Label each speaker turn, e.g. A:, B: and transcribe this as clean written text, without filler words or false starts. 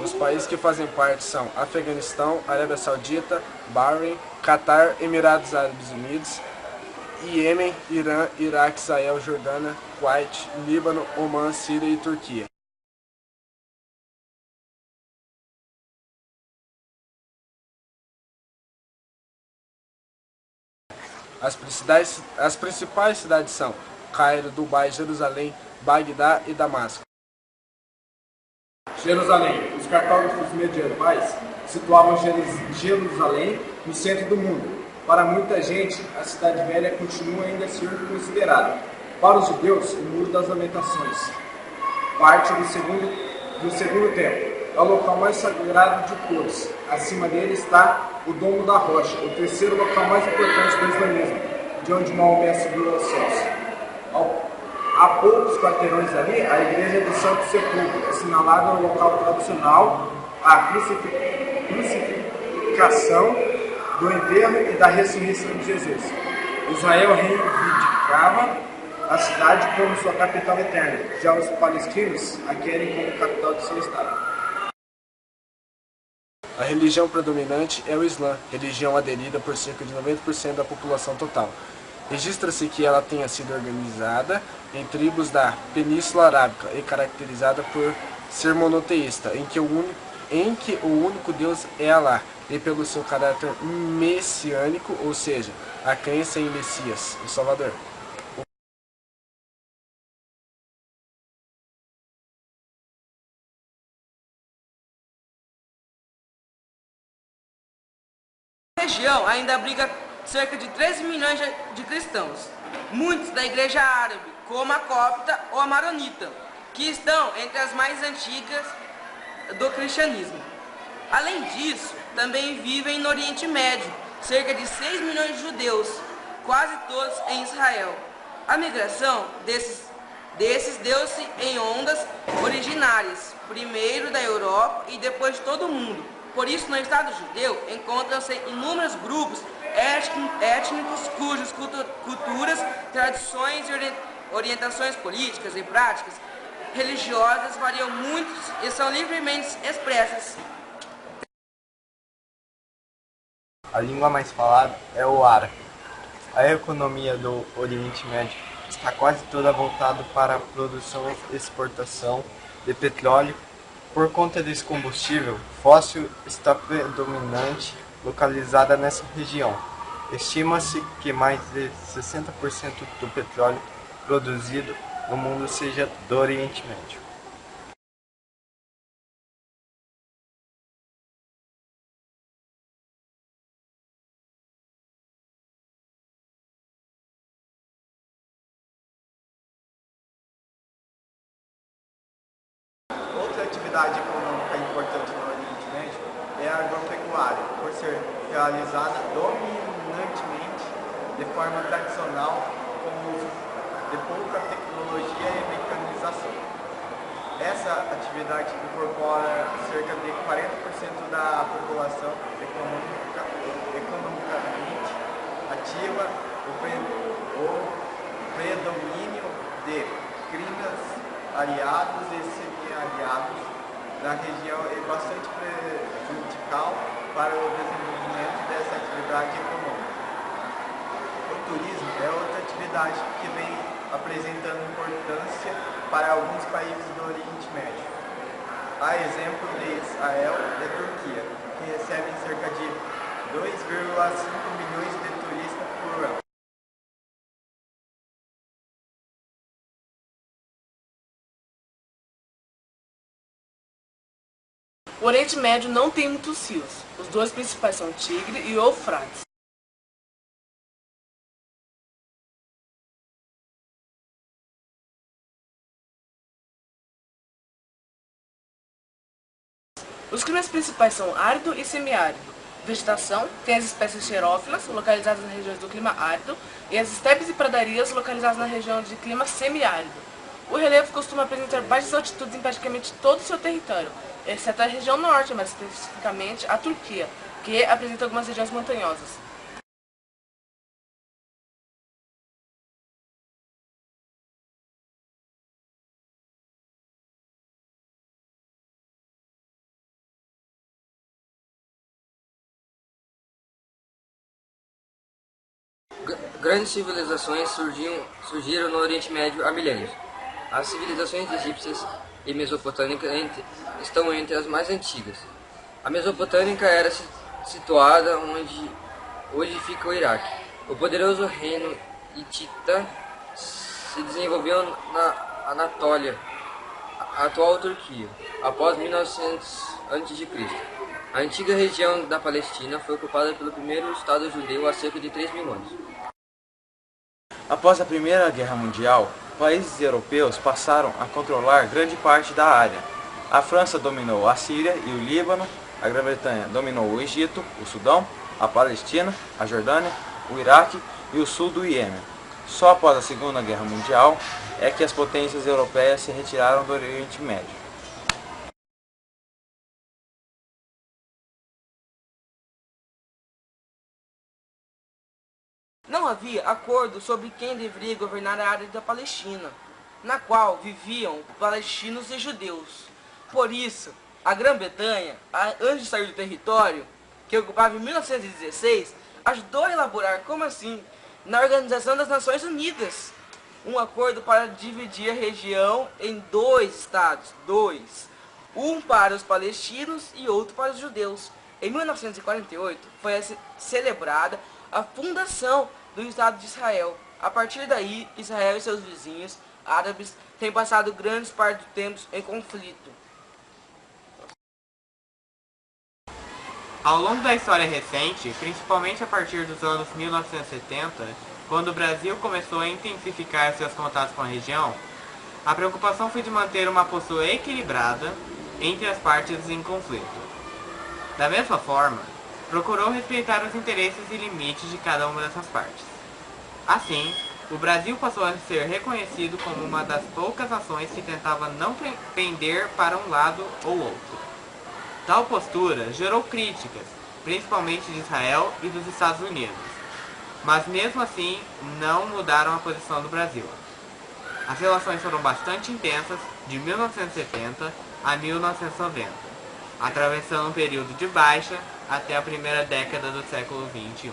A: Os países que fazem parte são Afeganistão, Arábia Saudita, Bahrein, Catar, Emirados Árabes Unidos, Iêmen, Irã, Iraque, Israel, Jordânia, Kuwait, Líbano, Omã, Síria e Turquia. As principais cidades são Cairo, Dubai, Jerusalém, Bagdá e Damasco.
B: Jerusalém. Os cartógrafos medievais situavam Jerusalém no centro do mundo. Para muita gente, a Cidade Velha continua ainda a ser considerada, para os judeus, o Muro das Lamentações, parte do segundo templo. É o local mais sagrado de todos. Acima dele está o Domo da Rocha, o terceiro local mais importante do islamismo, de onde Maomé subiu aos céus. A poucos quarteirões ali, a Igreja do Santo Sepulcro, assinalada no local tradicional a crucificação, do enterro e da ressurreição de Jesus. Israel reivindicava a cidade como sua capital eterna, já os palestinos a querem como capital de seu estado.
A: A religião predominante é o Islã, religião aderida por cerca de 90% da população total. Registra-se que ela tenha sido organizada em tribos da Península Arábica e caracterizada por ser monoteísta, em que o único Deus é Alá, e pelo seu caráter messiânico, ou seja, a crença em Messias, o Salvador.
C: A região ainda abriga cerca de 13 milhões de cristãos, muitos da igreja árabe, como a copta ou a maronita, que estão entre as mais antigas do cristianismo. Além disso, também vivem no Oriente Médio, cerca de 6 milhões de judeus, quase todos em Israel. A migração desses deu-se em ondas originárias, primeiro da Europa e depois de todo o mundo. Por isso, no Estado judeu encontram-se inúmeros grupos étnicos cujas culturas, tradições e orientações políticas e práticas religiosas variam muito e são livremente expressas.
D: A língua mais falada é o árabe. A economia do Oriente Médio está quase toda voltada para a produção e exportação de petróleo. Por conta desse combustível fóssil está predominante localizada nessa região. Estima-se que mais de 60% do petróleo produzido no mundo seja do Oriente Médio.
E: Outra atividade econômica importante no Oriente Médio é a agropecuária, por ser realizada dominantemente de forma tradicional, com o uso de pouca tecnologia e mecanização. Essa atividade incorpora cerca de 40% da população economicamente ativa, o predomínio de crimes aliados e semi-aliados na região é bastante prejudicial para o desenvolvimento dessa atividade econômica. O turismo é outra atividade que vem apresentando importância para alguns países do Oriente Médio. Há exemplo de Israel e Turquia, que recebem cerca de 2,5 milhões de turistas por ano.
F: O Oriente Médio não tem muitos rios. Os dois principais são o Tigre e o Eufrates. Os climas principais são árido e semiárido. Vegetação tem as espécies xerófilas, localizadas nas regiões do clima árido, e as estepes e pradarias, localizadas na região de clima semiárido. O relevo costuma apresentar baixas altitudes em praticamente todo o seu território, exceto a região norte, mais especificamente a Turquia, que apresenta algumas regiões montanhosas.
C: Grandes civilizações surgiram no Oriente Médio há milênios. As civilizações egípcias e mesopotâmicas estão entre as mais antigas. A Mesopotâmica era situada onde hoje fica o Iraque. O poderoso reino hitita se desenvolveu na Anatólia, a atual Turquia, após 1900 a.C. A antiga região da Palestina foi ocupada pelo primeiro Estado judeu há cerca de 3.000 anos.
G: Após a Primeira Guerra Mundial, países europeus passaram a controlar grande parte da área. A França dominou a Síria e o Líbano, a Grã-Bretanha dominou o Egito, o Sudão, a Palestina, a Jordânia, o Iraque e o sul do Iêmen. Só após a Segunda Guerra Mundial é que as potências europeias se retiraram do Oriente Médio.
C: Não havia acordo sobre quem deveria governar a área da Palestina, na qual viviam palestinos e judeus. Por isso, a Grã-Bretanha, antes de sair do território, que ocupava em 1916, ajudou a elaborar, como assim, na Organização das Nações Unidas, um acordo para dividir a região em 2 estados, um para os palestinos e outro para os judeus. Em 1948, foi celebrada a fundação do Estado de Israel. A partir daí, Israel e seus vizinhos árabes têm passado grandes partes do tempo em conflito.
E: Ao longo da história recente, principalmente a partir dos anos 1970, quando o Brasil começou a intensificar seus contatos com a região, a preocupação foi de manter uma postura equilibrada entre as partes em conflito. Da mesma forma, procurou respeitar os interesses e limites de cada uma dessas partes. Assim, o Brasil passou a ser reconhecido como uma das poucas nações que tentava não pender para um lado ou outro. Tal postura gerou críticas, principalmente de Israel e dos Estados Unidos, mas mesmo assim não mudaram a posição do Brasil. As relações foram bastante intensas de 1970 a 1990, atravessando um período de baixa até a primeira década do século XXI.